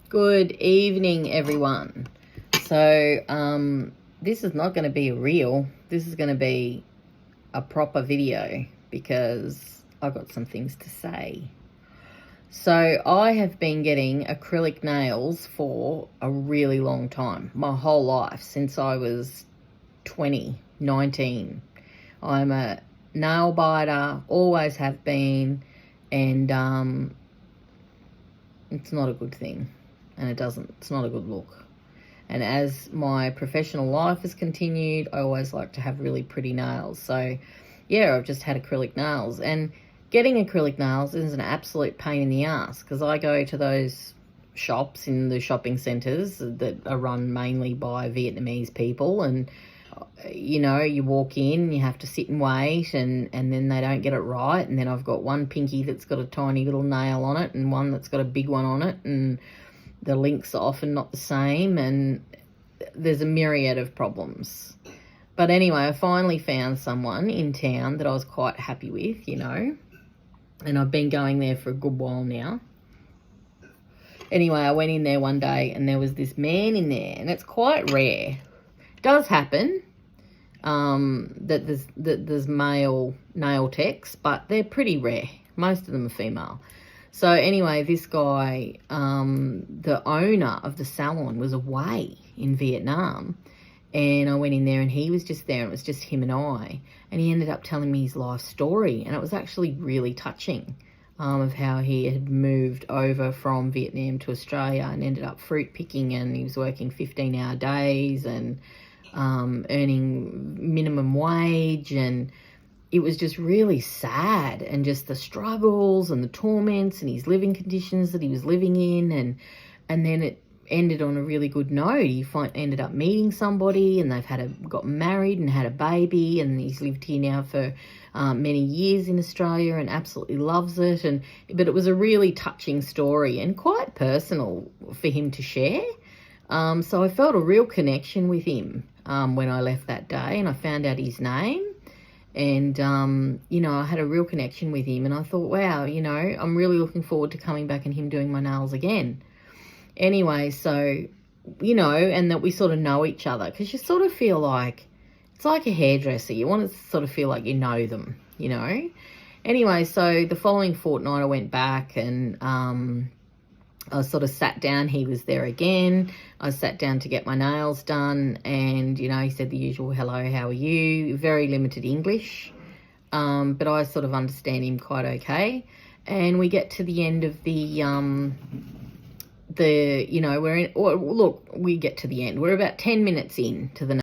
Good evening, everyone. So, this is not going to be a reel. This is going to be a proper video because I've got some things to say. So, I have been getting acrylic nails for a really long time, my whole life, since I was 19. I'm a nail biter, always have been, and it's not a good thing. And it's not a good look. And as my professional life has continued, I always like to have really pretty nails. So yeah, I've just had acrylic nails, and getting acrylic nails is an absolute pain in the ass because I go to those shops in the shopping centres that are run mainly by Vietnamese people, and you walk in, you have to sit and wait, and then they don't get it right, and then I've got one pinky that's got a tiny little nail on it and one that's got a big one on it, and the links are often not the same, and there's a myriad of problems. But anyway, I finally found someone in town that I was quite happy with, and I've been going there for a good while now. Anyway, I went in there one day and there was this man in there, and it's quite rare. It does happen that there's male nail techs, but they're pretty rare. Most of them are female. So anyway, this guy, the owner of the salon, was away in Vietnam, and I went in there and he was just there, and it was just him and I, and he ended up telling me his life story, and it was actually really touching, of how he had moved over from Vietnam to Australia and ended up fruit picking, and he was working 15-hour days and earning minimum wage, and it was just really sad, and just the struggles and the torments and his living conditions that he was living in, and then it ended on a really good note. He ended up meeting somebody, and they've got married and had a baby, and he's lived here now for many years in Australia and absolutely loves it. But it was a really touching story and quite personal for him to share. So I felt a real connection with him when I left that day, and I found out his name. And, I had a real connection with him, and I thought, wow, I'm really looking forward to coming back and him doing my nails again. Anyway, so, and that we sort of know each other, because you sort of feel like, it's like a hairdresser. You want to sort of feel like you know them, Anyway, so the following fortnight I went back, and I sort of sat down. He was there again. I sat down to get my nails done, and, he said the usual, hello, how are you? Very limited English, but I sort of understand him quite okay. And we get to the end of we get to the end. We're about 10 minutes in to the